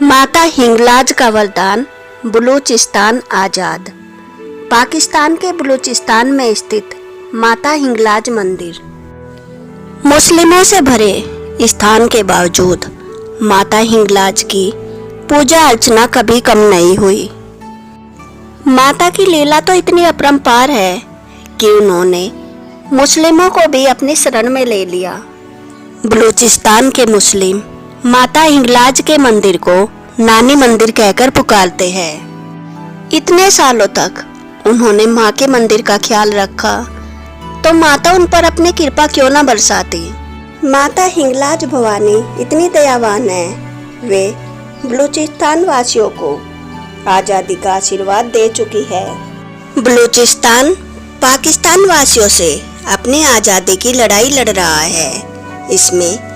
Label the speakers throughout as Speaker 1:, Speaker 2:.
Speaker 1: माता हिंगलाज का वरदान। बलूचिस्तान आज़ाद। पाकिस्तान के बलूचिस्तान में स्थित माता हिंगलाज मंदिर। मुस्लिमों से भरे स्थान के बावजूद माता हिंगलाज की पूजा अर्चना कभी कम नहीं हुई। माता की लीला तो इतनी अपरंपार है कि उन्होंने मुस्लिमों को भी अपनी शरण में ले लिया। बलूचिस्तान के मुस्लिम माता हिंगलाज के मंदिर को नानी मंदिर कहकर पुकारते हैं। इतने सालों तक उन्होंने माँ के मंदिर का ख्याल रखा, तो माता उन पर अपनी कृपा क्यों न बरसाती। माता हिंगलाज भवानी इतनी दयावान है, वे बलूचिस्तान वासियों को आज़ादी का आशीर्वाद दे चुकी है। बलूचिस्तान पाकिस्तान वासियों से अपनी आज़ादी की लड़ाई लड़ रहा है। इसमें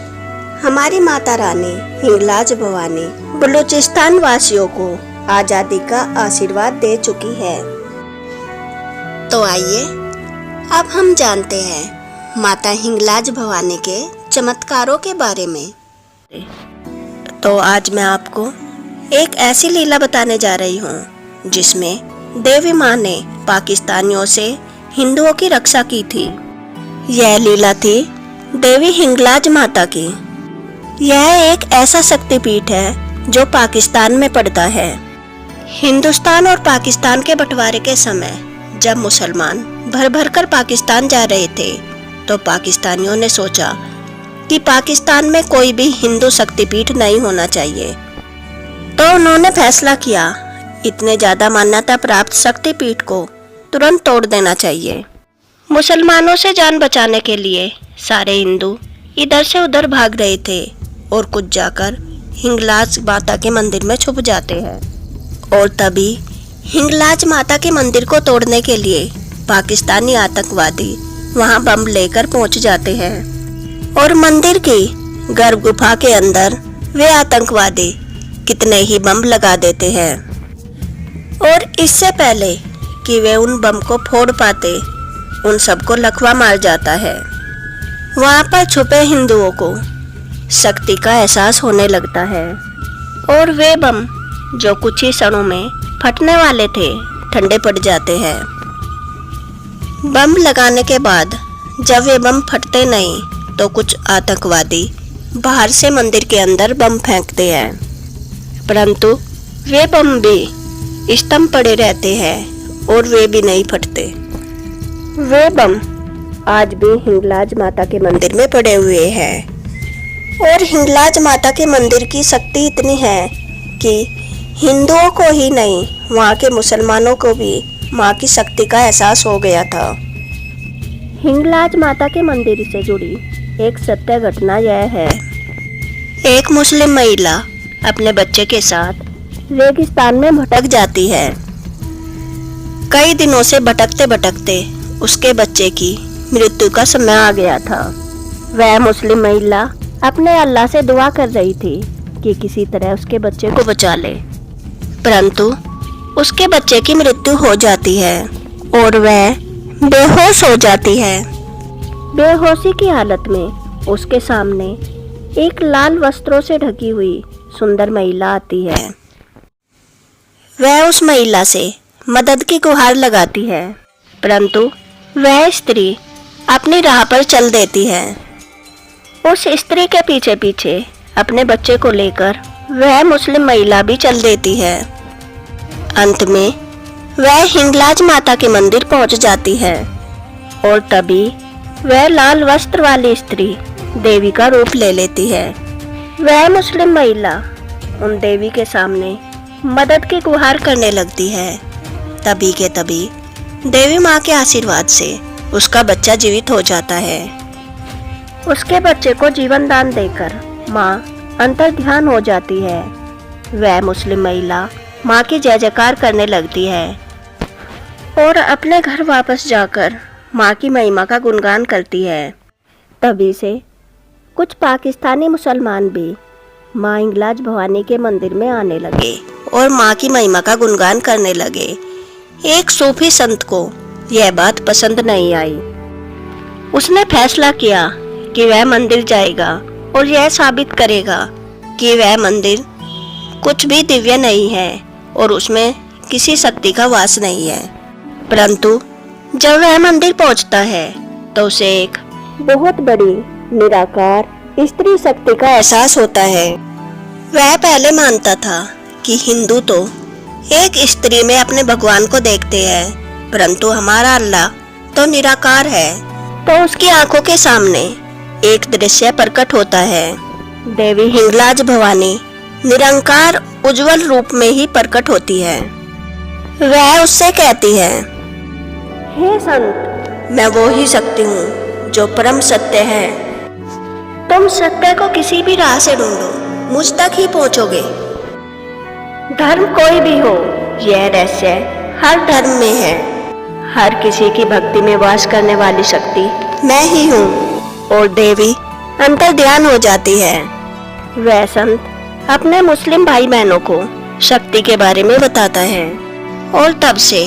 Speaker 1: हमारी माता रानी हिंगलाज भवानी बलूचिस्तान वासियों को आज़ादी का आशीर्वाद दे चुकी है। तो आइए अब हम जानते हैं माता हिंगलाज भवानी के चमत्कारों के बारे में। तो आज मैं आपको एक ऐसी लीला बताने जा रही हूँ जिसमें देवी माँ ने पाकिस्तानियों से हिंदुओं की रक्षा की थी। यह लीला थी देवी हिंगलाज माता की। यह एक ऐसा शक्तिपीठ है जो पाकिस्तान में पड़ता है। हिंदुस्तान और पाकिस्तान के बंटवारे के समय जब मुसलमान भर भर कर पाकिस्तान जा रहे थे, तो पाकिस्तानियों ने सोचा कि पाकिस्तान में कोई भी हिंदू शक्तिपीठ नहीं होना चाहिए। तो उन्होंने फैसला किया इतने ज़्यादा मान्यता प्राप्त शक्तिपीठ को तुरंत तोड़ देना चाहिए। मुसलमानों से जान बचाने के लिए सारे हिंदू इधर से उधर भाग रहे थे और कुछ जाकर हिंगलाज माता के मंदिर में छुप जाते हैं। और तभी हिंगलाज माता के मंदिर को तोड़ने के लिए पाकिस्तानी आतंकवादी वहां बम लेकर पहुंच जाते हैं और मंदिर की गर्भ गुफा के अंदर वे आतंकवादी कितने ही बम लगा देते हैं। और इससे पहले कि वे उन बम को फोड़ पाते, उन सबको लकवा मार जाता है। वहां पर छुपे हिंदुओं को शक्ति का एहसास होने लगता है और वे बम जो कुछ ही क्षणों में फटने वाले थे, ठंडे पड़ जाते हैं। बम लगाने के बाद जब वे बम फटते नहीं, तो कुछ आतंकवादी बाहर से मंदिर के अंदर बम फेंकते हैं, परंतु वे बम भी स्तंभ पड़े रहते हैं और वे भी नहीं फटते। वे बम आज भी हिंगलाज माता के मंदिर में पड़े हुए हैं। और हिंगलाज माता के मंदिर की शक्ति इतनी है कि हिंदुओं को ही नहीं, वहाँ के मुसलमानों को भी माँ की शक्ति का एहसास हो गया था। हिंगलाज माता के मंदिर से जुड़ी एक सत्य घटना यह है। एक मुस्लिम महिला अपने बच्चे के साथ रेगिस्तान में भटक जाती है। कई दिनों से भटकते भटकते उसके बच्चे की मृत्यु का समय आ गया था। वह मुस्लिम महिला अपने अल्लाह से दुआ कर रही थी कि किसी तरह उसके बच्चे को बचा ले, परंतु उसके बच्चे की मृत्यु हो जाती है और वह बेहोश हो जाती है। बेहोशी की हालत में उसके सामने एक लाल वस्त्रों से ढकी हुई सुंदर महिला आती है। वह उस महिला से मदद की गुहार लगाती है, परंतु वह स्त्री अपनी राह पर चल देती है। उस स्त्री के पीछे पीछे अपने बच्चे को लेकर वह मुस्लिम महिला भी चल देती है। अंत में वह हिंगलाज माता के मंदिर पहुंच जाती है और तभी वह लाल वस्त्र वाली स्त्री देवी का रूप ले लेती है। वह मुस्लिम महिला उन देवी के सामने मदद की गुहार करने लगती है। तभी के तभी देवी माँ के आशीर्वाद से उसका बच्चा जीवित हो जाता है। उसके बच्चे को जीवन दान देकर माँ अंतर ध्यान हो जाती है। वह मुस्लिम महिला माँ की जय जयकार करने लगती है और अपने घर वापस जाकर माँ की महिमा का गुणगान करती है। तभी से कुछ पाकिस्तानी मुसलमान भी माँ हिंगलाज भवानी के मंदिर में आने लगे और माँ की महिमा का गुणगान करने लगे। एक सूफी संत को यह बात पसंद नहीं आई। उसने फैसला किया कि वह मंदिर जाएगा और यह साबित करेगा कि वह मंदिर कुछ भी दिव्य नहीं है और उसमें किसी शक्ति का वास नहीं है। परंतु जब वह मंदिर पहुंचता है तो उसे एक बहुत बड़ी निराकार स्त्री शक्ति का एहसास होता है। वह पहले मानता था कि हिंदू तो एक स्त्री में अपने भगवान को देखते हैं, परंतु हमारा अल्लाह तो निराकार है। तो उसकी आंखों के सामने एक दृश्य प्रकट होता है। देवी हिंगलाज भवानी निरंकार उज्जवल रूप में ही प्रकट होती है। वह उससे कहती है, हे संत, मैं वो ही शक्ति हूँ जो परम सत्य है। तुम सत्य को किसी भी राह से ढूंढो, मुझ तक ही पहुँचोगे। धर्म कोई भी हो, यह रहस्य हर धर्म में है। हर किसी की भक्ति में वास करने वाली शक्ति मैं ही हूँ। और देवी अंतर ध्यान हो जाती है। वह संत अपने मुस्लिम भाई बहनों को शक्ति के बारे में बताता है और तब से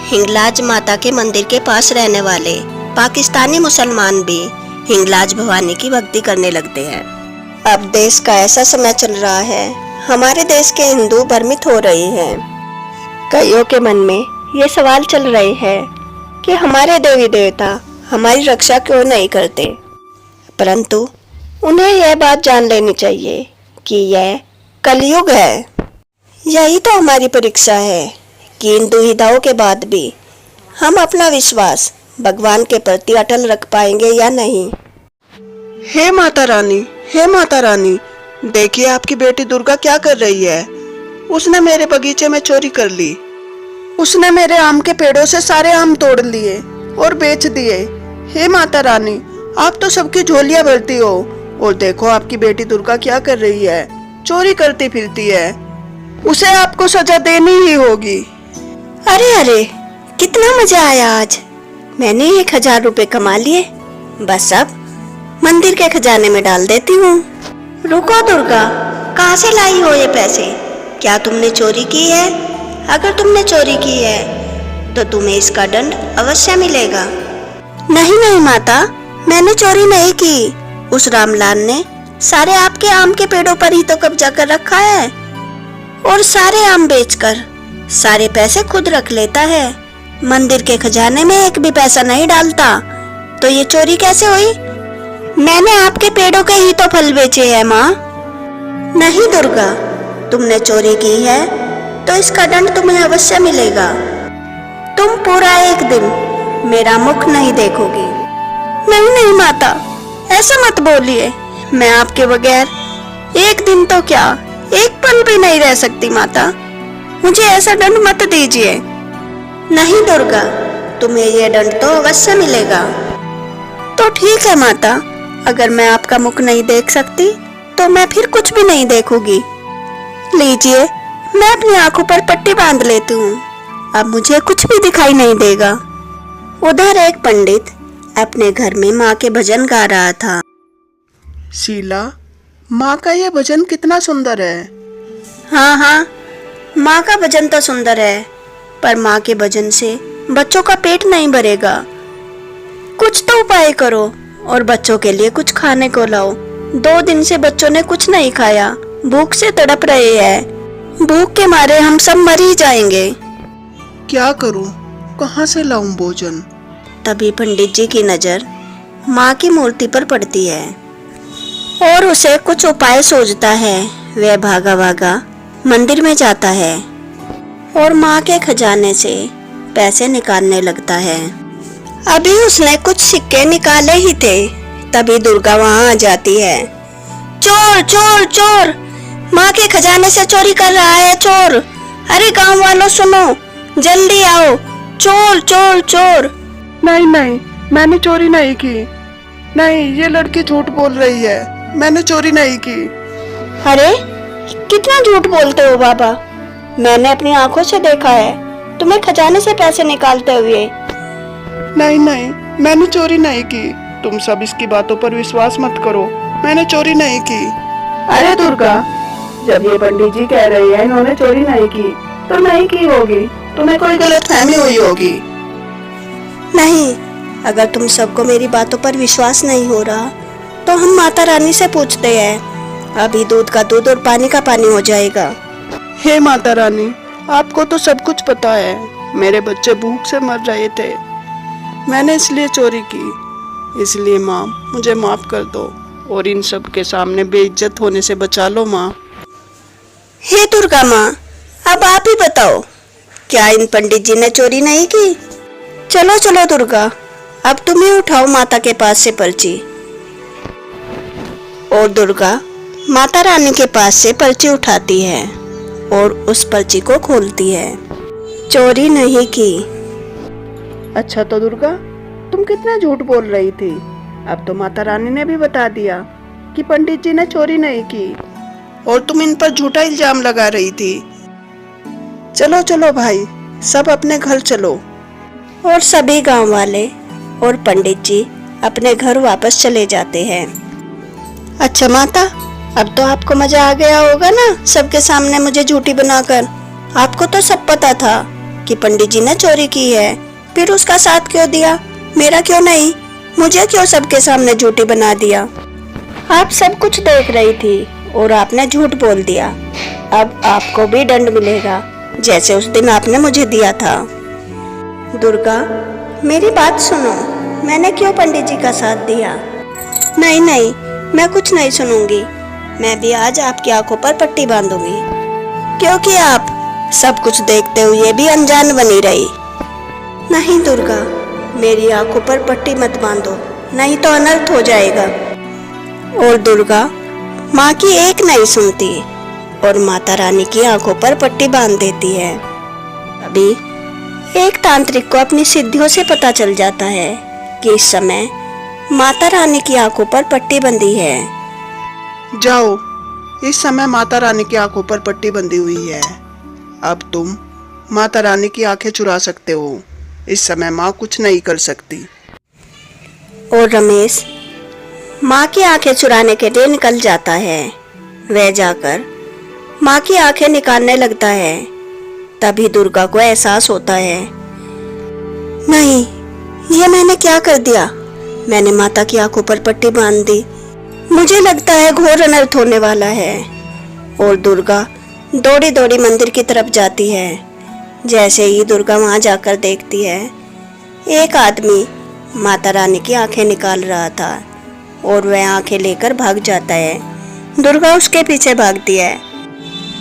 Speaker 1: हिंगलाज माता के मंदिर के पास रहने वाले पाकिस्तानी मुसलमान भी हिंगलाज भवानी की भक्ति करने लगते हैं। अब देश का ऐसा समय चल रहा है, हमारे देश के हिंदू भ्रमित हो रहे हैं। कईयों के मन में ये सवाल चल रहे हैं कि हमारे देवी देवता हमारी रक्षा क्यों नहीं करते। परंतु उन्हें यह बात जान लेनी चाहिए कि यह कलयुग है। यही तो हमारी परीक्षा है कि इन दुविधाओं के बाद भी हम अपना विश्वास भगवान के प्रति अटल रख पाएंगे या नहीं।
Speaker 2: हे माता रानी, हे माता रानी, देखिए आपकी बेटी दुर्गा क्या कर रही है। उसने मेरे बगीचे में चोरी कर ली। उसने मेरे आम के पेड़ों से सारे आम तोड़ लिए और बेच दिए। हे माता रानी, आप तो सबकी झोलियां भरती हो और देखो आपकी बेटी दुर्गा क्या कर रही है, चोरी करती फिरती है। उसे आपको सजा देनी ही होगी।
Speaker 1: अरे अरे, कितना मजा आया आज। मैंने 1000 रुपए कमा लिए। बस अब मंदिर के खजाने में डाल देती हूँ। रुको दुर्गा, कहाँ से लाई हो ये पैसे? क्या तुमने चोरी की है? अगर तुमने चोरी की है तो तुम्हें इसका दंड अवश्य मिलेगा। नहीं नहीं माता, मैंने चोरी नहीं की। उस रामलाल ने सारे आपके आम के पेड़ों पर ही तो कब्जा कर रखा है और सारे आम बेचकर सारे पैसे खुद रख लेता है। मंदिर के खजाने में एक भी पैसा नहीं डालता, तो ये चोरी कैसे हुई? मैंने आपके पेड़ों के ही तो फल बेचे हैं माँ। नहीं दुर्गा, तुमने चोरी की है तो इसका दंड तुम्हें अवश्य मिलेगा। तुम पूरा एक दिन मेरा मुख नहीं देखोगी। नहीं नहीं माता, ऐसा मत बोलिए। मैं आपके बगैर एक दिन तो क्या, एक पल भी नहीं रह सकती माता। मुझे ऐसा दंड मत दीजिए। नहीं दुर्गा, तुम्हें यह दंड तो अवश्य मिलेगा। तो ठीक है माता, अगर मैं आपका मुख नहीं देख सकती तो मैं फिर कुछ भी नहीं देखूंगी। लीजिए, मैं अपनी आंखों पर पट्टी बांध लेती हूँ। अब मुझे कुछ भी दिखाई नहीं देगा। उधर एक पंडित अपने घर में माँ के भजन गा रहा था।
Speaker 2: शीला, माँ का ये भजन कितना सुंदर है।
Speaker 1: हाँ हाँ, माँ का भजन तो सुंदर है, पर माँ के भजन से बच्चों का पेट नहीं भरेगा। कुछ तो उपाय करो और बच्चों के लिए कुछ खाने को लाओ। 2 दिन से बच्चों ने कुछ नहीं खाया, भूख से तड़प रहे हैं। भूख के मारे हम सब मर ही जाएंगे।
Speaker 2: क्या करूं, कहाँ से लाऊं भोजन?
Speaker 1: तभी पंडित जी की नजर माँ की मूर्ति पर पड़ती है और उसे कुछ उपाय सूझता है। वह भागा भागा मंदिर में जाता है और माँ के खजाने से पैसे निकालने लगता है। अभी उसने कुछ सिक्के निकाले ही थे, तभी दुर्गा वहाँ आ जाती है। चोर चोर चोर, माँ के खजाने से चोरी कर रहा है चोर। अरे गांव वालों सुनो, जल्दी आओ, चोर चोर चोर।
Speaker 2: नहीं नहीं, मैंने चोरी नहीं की। नहीं, ये लड़की झूठ बोल रही है, मैंने चोरी नहीं की।
Speaker 1: अरे कितना झूठ बोलते हो बाबा, मैंने अपनी आंखों से देखा है तुम्हें खजाने से पैसे निकालते हुए।
Speaker 2: नहीं नहीं, मैंने चोरी नहीं की। तुम सब इसकी बातों पर विश्वास मत करो, मैंने चोरी नहीं की। अरे दुर्गा, जब ये पंडित जी कह रही है इन्होंने चोरी नहीं की, तो नहीं की होगी, तुम्हें कोई गलतफहमी हुई होगी।
Speaker 1: नहीं, अगर तुम सबको मेरी बातों पर विश्वास नहीं हो रहा तो हम माता रानी से पूछते हैं। अभी दूध का दूध और पानी का पानी हो जाएगा।
Speaker 2: हे माता रानी, आपको तो सब कुछ पता है। मेरे बच्चे भूख से मर रहे थे, मैंने इसलिए चोरी की। इसलिए माँ, मुझे माफ कर दो और इन सब के सामने बेइज्जत होने से बचा लो माँ।
Speaker 1: हे दुर्गा माँ, अब आप ही बताओ, क्या इन पंडित जी ने चोरी नहीं की? चलो चलो दुर्गा, अब तुम ही उठाओ माता के पास से पर्ची। और दुर्गा माता रानी के पास से पर्ची उठाती है और उस पर्ची को खोलती है। चोरी नहीं की।
Speaker 2: अच्छा तो दुर्गा, तुम कितना झूठ बोल रही थी। अब तो माता रानी ने भी बता दिया कि पंडित जी ने चोरी नहीं की और तुम इन पर झूठा इल्जाम लगा रही थी। चलो चलो भाई, सब अपने घर चलो।
Speaker 1: और सभी गांव वाले और पंडित जी अपने घर वापस चले जाते हैं। अच्छा माता, अब तो आपको मजा आ गया होगा ना सबके सामने मुझे झूठी बनाकर। आपको तो सब पता था कि पंडित जी ने चोरी की है, फिर उसका साथ क्यों दिया? मेरा क्यों नहीं? मुझे क्यों सबके सामने झूठी बना दिया? आप सब कुछ देख रही थी और आपने झूठ बोल दिया। अब आपको भी दंड मिलेगा, जैसे उस दिन आपने मुझे दिया था। दुर्गा, मेरी बात सुनो, मैंने क्यों पंडित जी का साथ दिया? नहीं नहीं, मैं कुछ नहीं सुनूंगी। मैं भी आज आपकी आंखों पर पट्टी बांधूंगी, क्योंकि आप सब कुछ देखते हुए भी अनजान बनी रही। नहीं दुर्गा, मेरी आंखों पर पट्टी मत बांधो, नहीं तो अनर्थ हो जाएगा। और दुर्गा माँ की एक नहीं सुनती और माता रानी की आंखों पर पट्टी बांध देती है। अभी एक तांत्रिक को अपनी सिद्धियों से पता चल जाता है कि इस समय माता रानी की आंखों पर पट्टी बंधी है।
Speaker 2: जाओ, इस समय माता रानी की आंखों पर पट्टी बंधी हुई है। अब तुम माता रानी की आंखें चुरा सकते हो। इस समय माँ कुछ नहीं कर सकती।
Speaker 1: और रमेश माँ की आंखें चुराने के लिए निकल जाता है। वह जाकर माँ की आंखें निकालने लगता है। तभी दुर्गा को एहसास होता है, नहीं, ये मैंने क्या कर दिया? मैंने माता की आंखों पर पट्टी बांध दी। मुझे लगता है घोर अनर्थ होने वाला है। और दुर्गा दौड़ी दौड़ी मंदिर की तरफ जाती है। जैसे ही दुर्गा वहां जाकर देखती है, एक आदमी माता रानी की आंखें निकाल रहा था और वह आंखें लेकर भाग जाता है। दुर्गा उसके पीछे भागती है,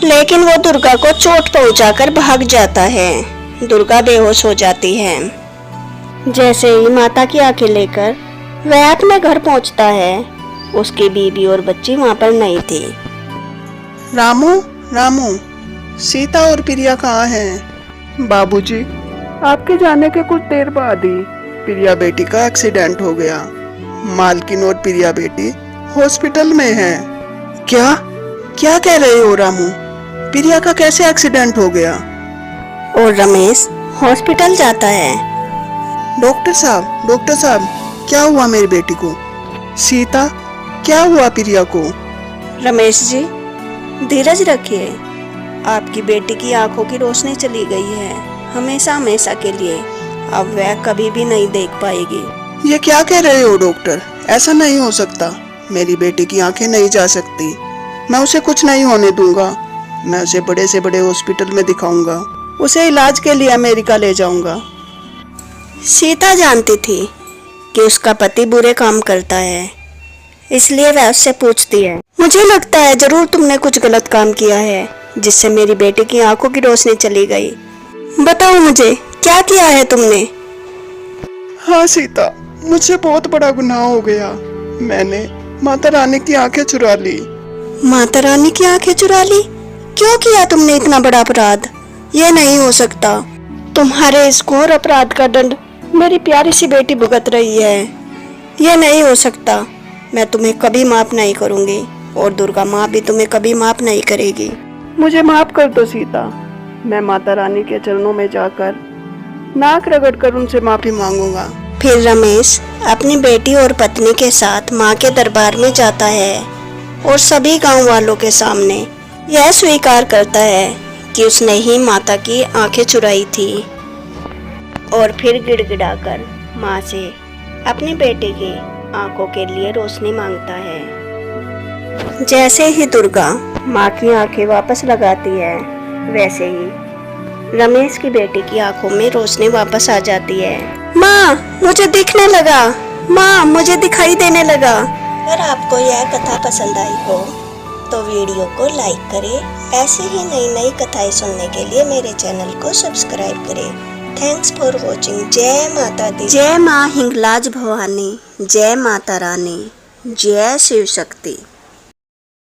Speaker 1: लेकिन वो दुर्गा को चोट पहुंचाकर भाग जाता है। दुर्गा बेहोश हो जाती है। जैसे ही माता की आंखें लेकर वह अपने घर पहुंचता है, उसकी बीवी और बच्ची वहां पर नहीं थी।
Speaker 2: रामू, रामू, सीता और प्रिया कहाँ हैं? बाबूजी, आपके जाने के कुछ देर बाद ही प्रिया बेटी का एक्सीडेंट हो गया। मालकिन और प्रिया बेटी हॉस्पिटल में हैं। क्या क्या कह रहे हो रामू? प्रिया का कैसे एक्सीडेंट हो गया?
Speaker 1: और रमेश हॉस्पिटल जाता है।
Speaker 2: डॉक्टर साहब, क्या हुआ मेरी बेटी को? सीता, क्या हुआ प्रिया को?
Speaker 1: रमेश जी, धीरज रखिए। आपकी बेटी की आंखों की रोशनी चली गई है, हमेशा हमेशा के लिए। अब वह कभी भी नहीं देख पाएगी।
Speaker 2: ये क्या कह रहे हो डॉक्टर? ऐसा नहीं हो सकता। मेरी बेटी की आंखें नहीं जा सकती। मैं उसे कुछ नहीं होने दूंगा। मैं उसे बड़े से बड़े हॉस्पिटल में दिखाऊंगा। उसे इलाज के लिए अमेरिका ले जाऊंगा।
Speaker 1: सीता जानती थी कि उसका पति बुरे काम करता है, इसलिए वह उससे पूछती है, मुझे लगता है जरूर तुमने कुछ गलत काम किया है जिससे मेरी बेटी की आंखों की रोशनी चली गई। बताओ मुझे, क्या किया है तुमने?
Speaker 2: हाँ सीता, मुझसे बहुत बड़ा गुनाह हो गया। मैंने माता रानी की आंखें चुरा ली।
Speaker 1: माता रानी की आंखें चुरा ली? क्यों किया तुमने इतना बड़ा अपराध? ये नहीं हो सकता। तुम्हारे इस घोर अपराध का दंड मेरी प्यारी सी बेटी भुगत रही है। ये नहीं हो सकता। मैं तुम्हें कभी माफ नहीं करूंगी और दुर्गा माँ भी तुम्हें कभी माफ नहीं करेगी।
Speaker 2: मुझे माफ कर दो सीता। मैं माता रानी के चरणों में जाकर नाक रगड़कर उनसे माफी मांगूंगा।
Speaker 1: फिर रमेश अपनी बेटी और पत्नी के साथ माँ के दरबार में जाता है और सभी गांव वालों के सामने यह स्वीकार करता है कि उसने ही माता की आंखें चुराई थी। और फिर गिड़गिड़ाकर माँ से अपनी बेटी की आंखों के लिए रोशनी मांगता है। जैसे ही दुर्गा माँ की आंखें वापस लगाती है, वैसे ही रमेश की बेटी की आंखों में रोशनी वापस आ जाती है। माँ, मुझे दिखने लगा। माँ, मुझे दिखाई देने लगा। अगर आपको यह कथा पसंद आई हो तो वीडियो को लाइक करें। ऐसे ही नई नई कथाएं सुनने के लिए मेरे चैनल को सब्सक्राइब करें। Thanks for watching. जय माता दी। जय माँ हिंगलाज भवानी। जय माता रानी। जय शिव शक्ति।